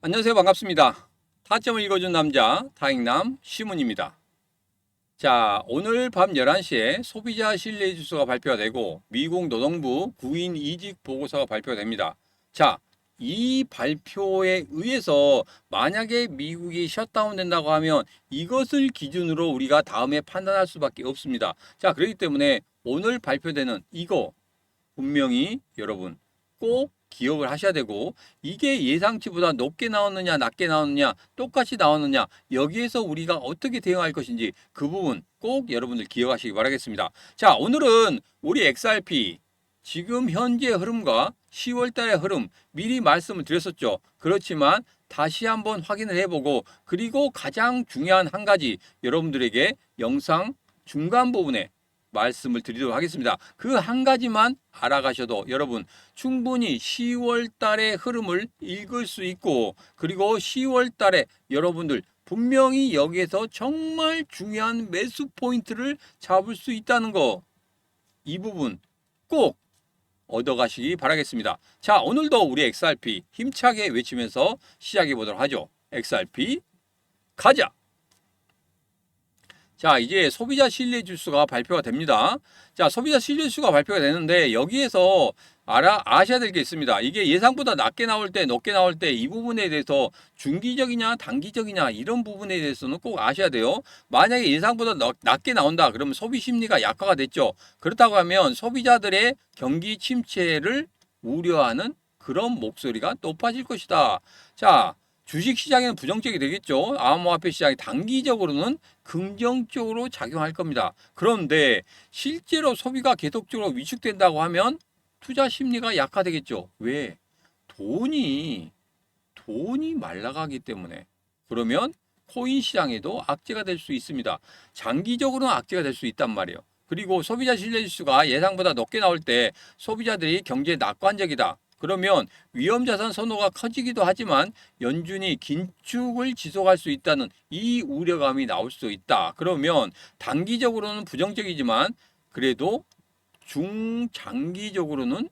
안녕하세요. 반갑습니다. 타점을 읽어준 남자 타익남 시문입니다. 자, 오늘 밤 11시에 소비자 신뢰지수가 발표가 되고 미국 노동부 구인 이직 보고서가 발표가 됩니다. 자, 이 발표에 의해서 만약에 미국이 셧다운 된다고 하면 이것을 기준으로 우리가 다음에 판단할 수밖에 없습니다. 자, 그렇기 때문에 오늘 발표되는 이거 분명히 여러분 꼭 기억을 하셔야 되고, 이게 예상치보다 높게 나오느냐 낮게 나오느냐 똑같이 나오느냐, 여기에서 우리가 어떻게 대응할 것인지 그 부분 꼭 여러분들 기억하시기 바라겠습니다. 자, 오늘은 우리 XRP 지금 현재 흐름과 10월 달의 흐름 미리 말씀을 드렸었죠. 그렇지만 다시 한번 확인을 해보고, 그리고 가장 중요한 한 가지 여러분들에게 영상 중간 부분에 말씀을 드리도록 하겠습니다. 그 한 가지만 알아가셔도 여러분 충분히 10월 달의 흐름을 읽을 수 있고, 그리고 10월 달에 여러분들 분명히 여기에서 정말 중요한 매수 포인트를 잡을 수 있다는 거, 이 부분 꼭 얻어가시기 바라겠습니다. 자, 오늘도 우리 XRP 힘차게 외치면서 시작해 보도록 하죠. XRP 가자! 자, 이제 소비자 신뢰 지수가 발표가 됩니다. 자, 소비자 신뢰 지수가 발표가 되는데 여기에서 아셔야 될 게 있습니다. 이게 예상보다 낮게 나올 때, 높게 나올 때 이 부분에 대해서 중기적이냐, 단기적이냐 이런 부분에 대해서는 꼭 아셔야 돼요. 만약에 예상보다 낮게 나온다 그러면 소비 심리가 약화가 됐죠. 그렇다고 하면 소비자들의 경기 침체를 우려하는 그런 목소리가 높아질 것이다. 자, 주식 시장에는 부정적이 되겠죠. 암호화폐 시장이 단기적으로는 긍정적으로 작용할 겁니다. 그런데 실제로 소비가 계속적으로 위축된다고 하면 투자 심리가 약화되겠죠. 왜? 돈이 말라가기 때문에. 그러면 코인 시장에도 악재가 될 수 있습니다. 장기적으로는 악재가 될 수 있단 말이에요. 그리고 소비자 신뢰지수가 예상보다 높게 나올 때 소비자들이 경제에 낙관적이다. 그러면 위험자산 선호가 커지기도 하지만 연준이 긴축을 지속할 수 있다는 이 우려감이 나올 수 있다. 그러면 단기적으로는 부정적이지만 그래도 중장기적으로는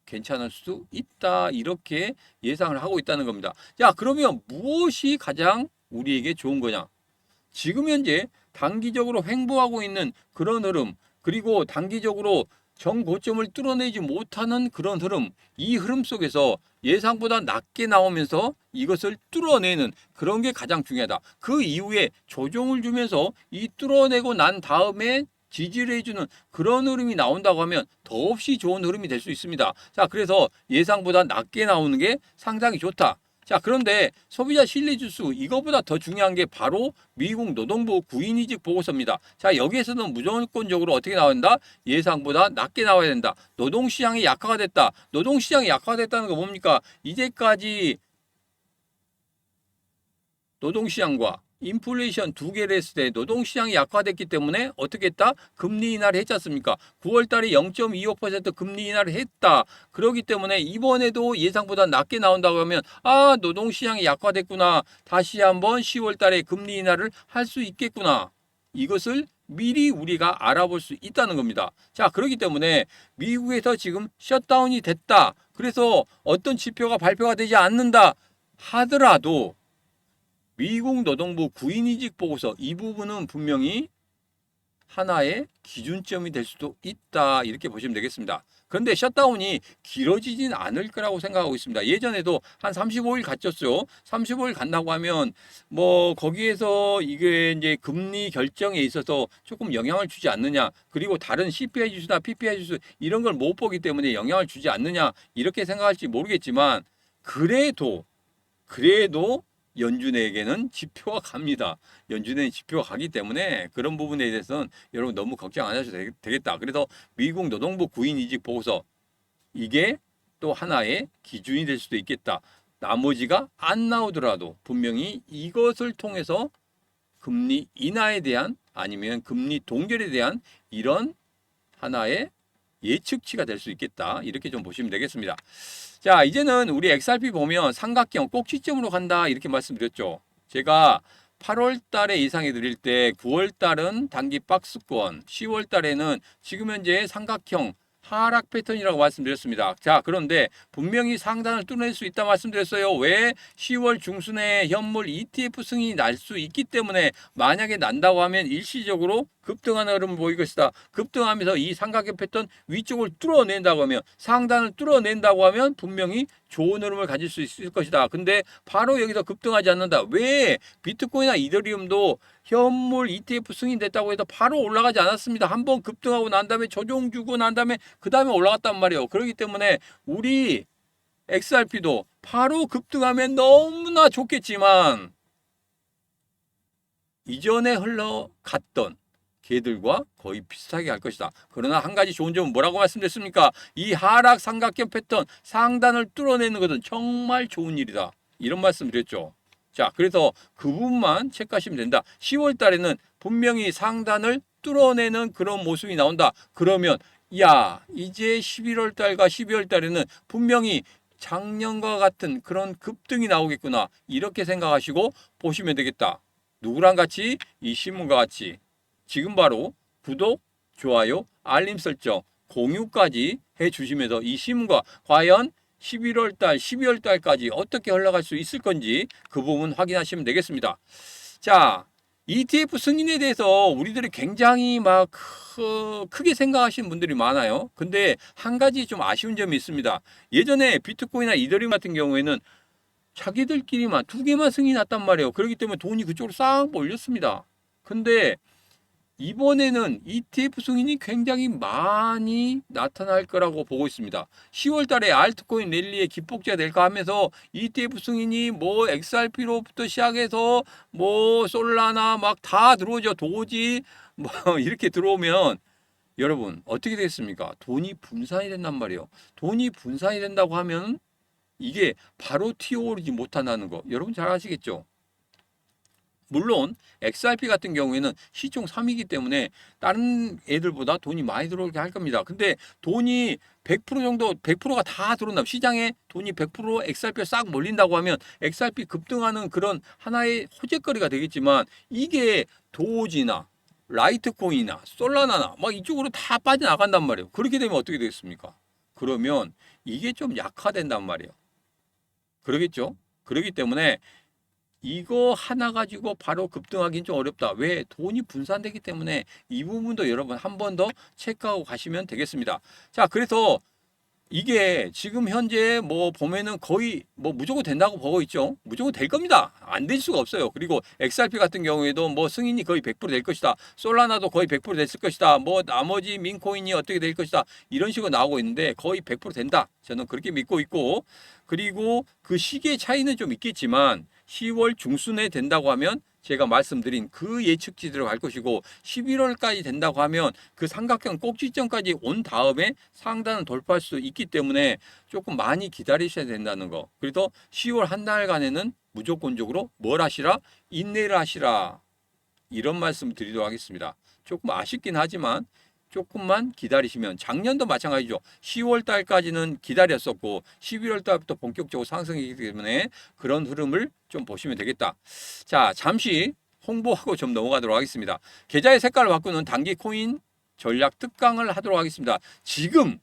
괜찮을 수 있다. 이렇게 예상을 하고 있다는 겁니다. 자, 그러면 무엇이 가장 우리에게 좋은 거냐? 지금 현재 단기적으로 횡보하고 있는 그런 흐름, 그리고 단기적으로 정고점을 뚫어내지 못하는 그런 흐름, 이 흐름 속에서 예상보다 낮게 나오면서 이것을 뚫어내는 그런 게 가장 중요하다. 그 이후에 조정을 주면서 이 뚫어내고 난 다음에 지지를 해주는 그런 흐름이 나온다고 하면 더없이 좋은 흐름이 될 수 있습니다. 자, 그래서 예상보다 낮게 나오는 게 상당히 좋다. 자, 그런데 소비자 신뢰지수, 이거보다 더 중요한 게 바로 미국 노동부 구인이직 보고서입니다. 자, 여기에서는 무조건적으로 어떻게 나온다? 예상보다 낮게 나와야 된다. 노동시장이 약화가 됐다. 노동시장이 약화가 됐다는 거 뭡니까? 이제까지 노동시장과 인플레이션 두 개를 했을 때 노동시장이 약화됐기 때문에 어떻게 했다? 금리 인하를 했지 않습니까? 9월 달에 0.25% 금리 인하를 했다. 그렇기 때문에 이번에도 예상보다 낮게 나온다고 하면 노동시장이 약화됐구나. 다시 한번 10월 달에 금리 인하를 할 수 있겠구나. 이것을 미리 우리가 알아볼 수 있다는 겁니다. 자, 그렇기 때문에 미국에서 지금 셧다운이 됐다. 그래서 어떤 지표가 발표가 되지 않는다 하더라도 미국 노동부 구인이직 보고서 이 부분은 분명히 하나의 기준점이 될 수도 있다. 이렇게 보시면 되겠습니다. 그런데 셧다운이 길어지진 않을 거라고 생각하고 있습니다. 예전에도 한 35일 갔었죠. 35일 간다고 하면 거기에서 이게 이제 금리 결정에 있어서 조금 영향을 주지 않느냐. 그리고 다른 CPI 지수나 PPI 지수 이런 걸 못 보기 때문에 영향을 주지 않느냐. 이렇게 생각할지 모르겠지만 그래도 연준에게는 지표가 갑니다. 연준에는 지표가 가기 때문에 그런 부분에 대해서는 여러분 너무 걱정 안 하셔도 되겠다. 그래서 미국 노동부 구인이직 보고서, 이게 또 하나의 기준이 될 수도 있겠다. 나머지가 안 나오더라도 분명히 이것을 통해서 금리 인하에 대한 아니면 금리 동결에 대한 이런 하나의 예측치가 될 수 있겠다. 이렇게 좀 보시면 되겠습니다. 자, 이제는 우리 XRP 보면 삼각형 꼭지점으로 간다 이렇게 말씀드렸죠. 제가 8월 달에 예상해 드릴 때 9월 달은 단기 박스권, 10월 달에는 지금 현재 삼각형 하락 패턴이라고 말씀드렸습니다. 자, 그런데 분명히 상단을 뚫어낼 수 있다 말씀드렸어요. 왜? 10월 중순에 현물 ETF 승인이 날 수 있기 때문에 만약에 난다고 하면 일시적으로 급등하는 흐름을 보일 것이다. 급등하면서 이 삼각형 패턴 위쪽을 뚫어낸다고 하면 상단을 뚫어낸다고 하면 분명히 좋은 흐름을 가질 수 있을 것이다. 근데 바로 여기서 급등하지 않는다. 왜? 비트코인이나 이더리움도 현물 ETF 승인됐다고 해서 바로 올라가지 않았습니다. 한번 급등하고 난 다음에 조정 주고 난 다음에 그 다음에 올라갔단 말이에요. 그렇기 때문에 우리 XRP도 바로 급등하면 너무나 좋겠지만 이전에 흘러갔던 개들과 거의 비슷하게 할 것이다. 그러나 한 가지 좋은 점은 뭐라고 말씀드렸습니까? 이 하락 삼각형 패턴 상단을 뚫어내는 것은 정말 좋은 일이다. 이런 말씀 드렸죠. 자, 그래서 그 부분만 체크하시면 된다. 10월 달에는 분명히 상단을 뚫어내는 그런 모습이 나온다. 그러면 야, 이제 11월 달과 12월 달에는 분명히 작년과 같은 그런 급등이 나오겠구나. 이렇게 생각하시고 보시면 되겠다. 누구랑 같이? 이 신문과 같이. 지금 바로 구독, 좋아요, 알림 설정, 공유까지 해주시면서 이 신문과 과연 11월 달, 12월 달까지 어떻게 흘러갈 수 있을 건지 그 부분 확인하시면 되겠습니다. 자, ETF 승인에 대해서 우리들이 굉장히 막 크게 생각하시는 분들이 많아요. 근데 한 가지 좀 아쉬운 점이 있습니다. 예전에 비트코인이나 이더리움 같은 경우에는 자기들끼리만 두 개만 승인이 났단 말이에요. 그렇기 때문에 돈이 그쪽으로 싹 몰렸습니다. 근데 이번에는 ETF 승인이 굉장히 많이 나타날 거라고 보고 있습니다. 10월 달에 알트코인 랠리의 기폭제가 될까 하면서 ETF 승인이 뭐 XRP로부터 시작해서 뭐 솔라나 막 다 들어오죠. 도지 뭐 이렇게 들어오면 여러분 어떻게 되겠습니까? 돈이 분산이 된단 말이에요. 돈이 분산이 된다고 하면 이게 바로 튀어오르지 못한다는 거 여러분 잘 아시겠죠? 물론 XRP 같은 경우에는 시총 3위이기 때문에 다른 애들보다 돈이 많이 들어오게 할 겁니다. 근데 돈이 100% 정도 100%가 다 들어온다. 시장에 돈이 100% XRP가 싹 몰린다고 하면 XRP 급등하는 그런 하나의 호재거리가 되겠지만 이게 도지나 라이트코인이나 솔라나나 막 이쪽으로 다 빠져나간단 말이에요. 그렇게 되면 어떻게 되겠습니까? 그러면 이게 좀 약화된단 말이에요. 그러겠죠? 그렇기 때문에 이거 하나 가지고 바로 급등하기는 좀 어렵다. 왜? 돈이 분산되기 때문에 이 부분도 여러분 한 번 더 체크하고 가시면 되겠습니다. 자, 그래서 이게 지금 현재 뭐 보면은 거의 뭐 무조건 된다고 보고 있죠. 무조건 될 겁니다. 안 될 수가 없어요. 그리고 XRP 같은 경우에도 뭐 승인이 거의 100%될 것이다. 솔라나도 거의 100% 됐을 것이다. 뭐 나머지 민코인이 어떻게 될 것이다. 이런 식으로 나오고 있는데 거의 100% 된다. 저는 그렇게 믿고 있고 그리고 그 시기의 차이는 좀 있겠지만 10월 중순에 된다고 하면 제가 말씀드린 그 예측치대로 갈 것이고 11월까지 된다고 하면 그 삼각형 꼭지점까지 온 다음에 상단을 돌파할 수 있기 때문에 조금 많이 기다리셔야 된다는 거. 그래서 10월 한 달간에는 무조건적으로 뭘 하시라? 인내를 하시라. 이런 말씀 드리도록 하겠습니다. 조금 아쉽긴 하지만 조금만 기다리시면 작년도 마찬가지죠. 10월 달까지는 기다렸었고 11월 달부터 본격적으로 상승이기 때문에 그런 흐름을 좀 보시면 되겠다. 자, 잠시 홍보하고 좀 넘어가도록 하겠습니다. 계좌의 색깔을 바꾸는 단기 코인 전략 특강을 하도록 하겠습니다. 지금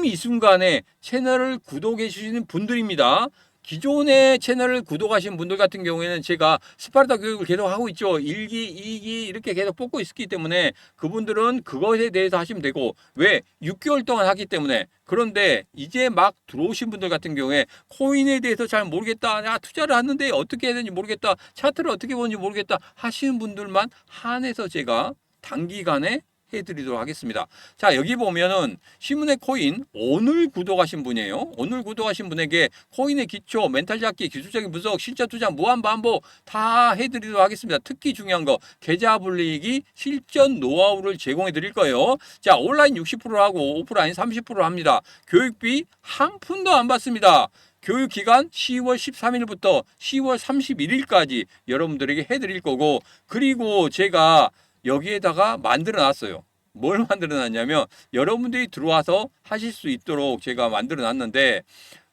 이 순간에 채널을 구독해 주시는 분들입니다. 기존의 채널을 구독하신 분들 같은 경우에는 제가 스파르타 교육을 계속 하고 있죠. 1기, 2기 이렇게 계속 뽑고 있기 때문에 그분들은 그것에 대해서 하시면 되고 왜? 6개월 동안 하기 때문에 그런데 이제 막 들어오신 분들 같은 경우에 코인에 대해서 잘 모르겠다. 야, 투자를 하는데 어떻게 해야 되는지 모르겠다. 차트를 어떻게 보는지 모르겠다 하시는 분들만 한해서 제가 단기간에 해드리도록 하겠습니다. 자, 여기 보면은 신문의 코인 오늘 구독하신 분이에요. 오늘 구독하신 분에게 코인의 기초, 멘탈 잡기, 기술적인 분석, 실전 투자, 무한 반복 다 해드리도록 하겠습니다. 특히 중요한 거 계좌 불리기 실전 노하우를 제공해 드릴 거예요. 자, 온라인 60%하고 오프라인 30%를 합니다. 교육비 한 푼도 안 받습니다. 교육 기간 10월 13일부터 10월 31일까지 여러분들에게 해드릴 거고 그리고 제가 여기에다가 만들어 놨어요. 뭘 만들어 놨냐면 여러분들이 들어와서 하실 수 있도록 제가 만들어 놨는데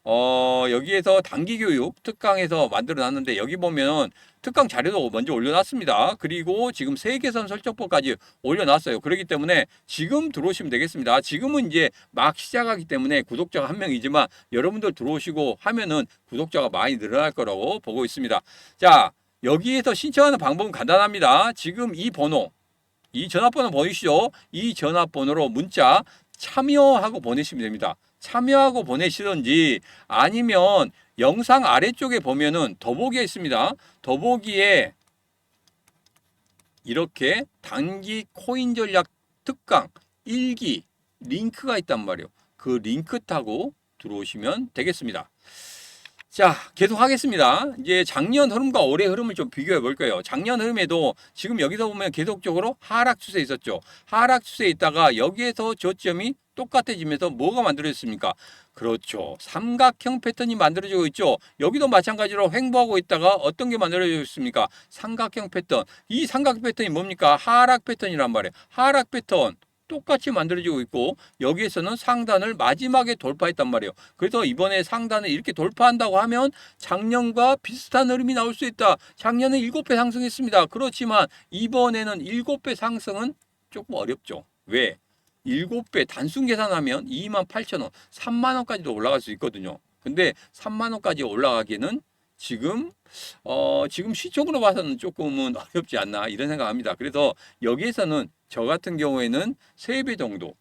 여기에서 단기교육 특강에서 만들어 놨는데 여기 보면 특강 자료도 먼저 올려놨습니다. 그리고 지금 세계선 설정법까지 올려놨어요. 그렇기 때문에 지금 들어오시면 되겠습니다. 지금은 이제 막 시작하기 때문에 구독자가 한 명이지만 여러분들 들어오시고 하면은 구독자가 많이 늘어날 거라고 보고 있습니다. 자, 여기에서 신청하는 방법은 간단합니다. 지금 이 번호, 이 전화번호 보이시죠? 이 전화번호로 문자 참여하고 보내시면 됩니다. 참여하고 보내시든지 아니면 영상 아래쪽에 보면은 더보기에 있습니다. 더보기에 이렇게 단기 코인 전략 특강 1기 링크가 있단 말이에요. 그 링크 타고 들어오시면 되겠습니다. 자, 계속 하겠습니다. 이제 작년 흐름과 올해 흐름을 좀 비교해 볼 거예요. 작년 흐름에도 지금 여기서 보면 계속적으로 하락 추세에 있었죠. 하락 추세에 있다가 여기에서 저점이 똑같아지면서 뭐가 만들어졌습니까? 그렇죠. 삼각형 패턴이 만들어지고 있죠. 여기도 마찬가지로 횡보하고 있다가 어떤 게 만들어지고 있습니까? 삼각형 패턴. 이 삼각형 패턴이 뭡니까? 하락 패턴이란 말이에요. 하락 패턴. 똑같이 만들어지고 있고 여기에서는 상단을 마지막에 돌파했단 말이에요. 그래서 이번에 상단을 이렇게 돌파한다고 하면 작년과 비슷한 흐름이 나올 수 있다. 작년은 7배 상승했습니다. 그렇지만 이번에는 7배 상승은 조금 어렵죠. 왜? 7배 단순 계산하면 28,000원, 3만 원까지도 올라갈 수 있거든요. 근데 3만 원까지 올라가기는 지금 시총으로 봐서는 조금은 어렵지 않나 이런 생각합니다. 그래서 여기에서는 저 같은 경우에는 3배 정도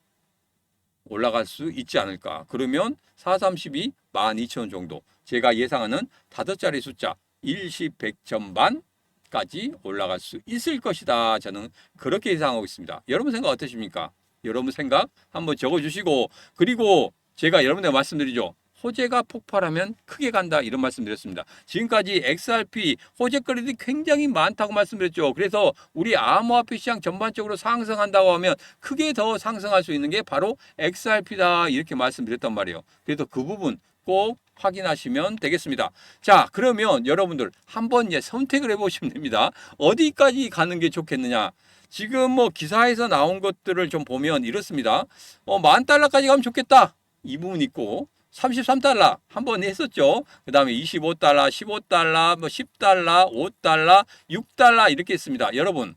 올라갈 수 있지 않을까. 그러면 432 12,000원 정도. 제가 예상하는 5자리 숫자 10, 100, 1000만까지 올라갈 수 있을 것이다. 저는 그렇게 예상하고 있습니다. 여러분 생각 어떠십니까? 여러분 생각 한번 적어주시고 그리고 제가 여러분들 말씀드리죠. 호재가 폭발하면 크게 간다 이런 말씀드렸습니다. 지금까지 XRP 호재거리들이 굉장히 많다고 말씀드렸죠. 그래서 우리 암호화폐 시장 전반적으로 상승한다고 하면 크게 더 상승할 수 있는 게 바로 XRP다 이렇게 말씀드렸단 말이에요. 그래서 그 부분 꼭 확인하시면 되겠습니다. 자, 그러면 여러분들 한번 이제 선택을 해보시면 됩니다. 어디까지 가는 게 좋겠느냐? 지금 뭐 기사에서 나온 것들을 좀 보면 이렇습니다. 10,000달러까지 가면 좋겠다. 이 부분 있고 33달러 한 번 했었죠. 그 다음에 25달러, 15달러, 뭐 10달러, 5달러, 6달러 이렇게 했습니다. 여러분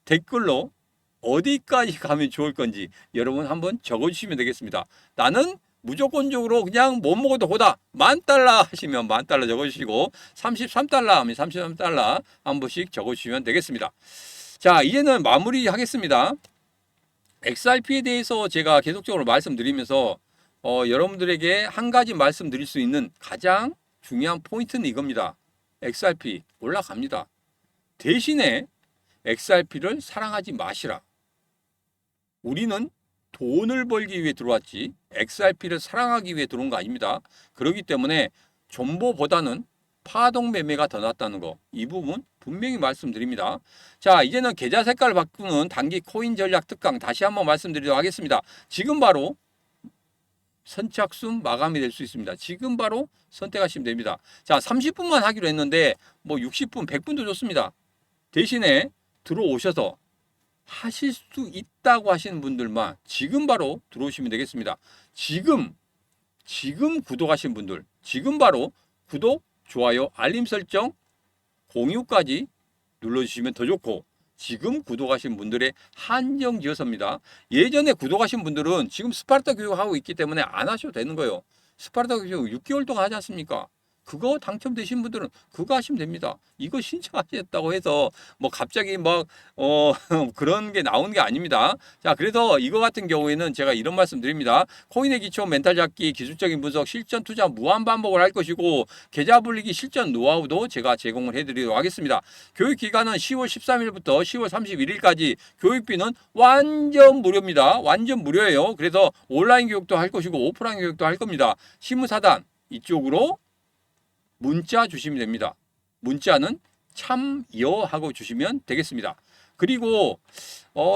댓글로 어디까지 가면 좋을 건지 여러분 한번 적어주시면 되겠습니다. 나는 무조건적으로 그냥 못 먹어도 고다 10,000달러 하시면 10,000달러 적어주시고 33달러 하면 33달러 한 번씩 적어주시면 되겠습니다. 자, 이제는 마무리 하겠습니다. XRP에 대해서 제가 계속적으로 말씀드리면서 여러분들에게 한 가지 말씀드릴 수 있는 가장 중요한 포인트는 이겁니다. XRP 올라갑니다. 대신에 XRP를 사랑하지 마시라. 우리는 돈을 벌기 위해 들어왔지 XRP를 사랑하기 위해 들어온 거 아닙니다. 그렇기 때문에 존버보다는 파동 매매가 더 낫다는 거. 이 부분 분명히 말씀드립니다. 자, 이제는 계좌 색깔을 바꾸는 단기 코인 전략 특강 다시 한번 말씀드리도록 하겠습니다. 지금 바로 선착순 마감이 될 수 있습니다. 지금 바로 선택하시면 됩니다. 자, 30분만 하기로 했는데 뭐 60분, 100분도 좋습니다. 대신에 들어오셔서 하실 수 있다고 하시는 분들만 지금 바로 들어오시면 되겠습니다. 지금 구독하신 분들 지금 바로 구독, 좋아요, 알림 설정, 공유까지 눌러주시면 더 좋고 지금 구독하신 분들의 한정 지어서입니다. 예전에 구독하신 분들은 지금 스파르타 교육하고 있기 때문에 안 하셔도 되는 거예요. 스파르타 교육 6개월 동안 하지 않습니까? 그거 당첨되신 분들은 그거 하시면 됩니다. 이거 신청하셨다고 해서 뭐 갑자기 막 그런 게 나오는 게 아닙니다. 자, 그래서 이거 같은 경우에는 제가 이런 말씀 드립니다. 코인의 기초, 멘탈 잡기, 기술적인 분석, 실전 투자 무한 반복을 할 것이고 계좌 불리기 실전 노하우도 제가 제공을 해드리도록 하겠습니다. 교육 기간은 10월 13일부터 10월 31일까지 교육비는 완전 무료입니다. 완전 무료예요. 그래서 온라인 교육도 할 것이고 오프라인 교육도 할 겁니다. 실무사단 이쪽으로 문자 주시면 됩니다. 문자는 참여하고 주시면 되겠습니다. 그리고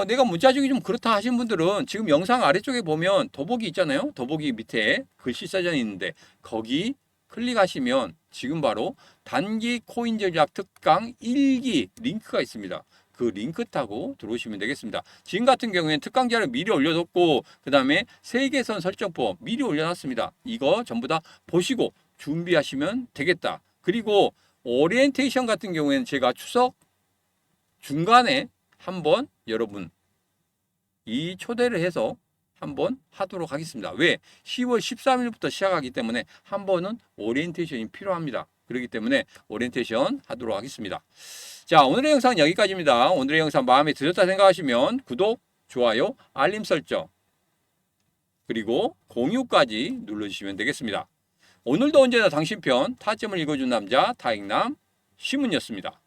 내가 문자 주기 좀 그렇다 하신 분들은 지금 영상 아래쪽에 보면 더보기 있잖아요. 더보기 밑에 글씨 써져 있는데 거기 클릭하시면 지금 바로 단기 코인 전략 특강 1기 링크가 있습니다. 그 링크 타고 들어오시면 되겠습니다. 지금 같은 경우에는 특강자를 미리 올려뒀고 그 다음에 세계선 설정법 미리 올려놨습니다. 이거 전부 다 보시고 준비하시면 되겠다. 그리고 오리엔테이션 같은 경우에는 제가 추석 중간에 한번 여러분 이 초대를 해서 한번 하도록 하겠습니다. 왜? 10월 13일부터 시작하기 때문에 한 번은 오리엔테이션이 필요합니다. 그렇기 때문에 오리엔테이션 하도록 하겠습니다. 자, 오늘의 영상은 여기까지입니다. 오늘의 영상 마음에 들었다 생각하시면 구독, 좋아요, 알림 설정 그리고 공유까지 눌러주시면 되겠습니다. 오늘도 언제나 당신 편 타점을 읽어준 남자 타익남 시문이었습니다.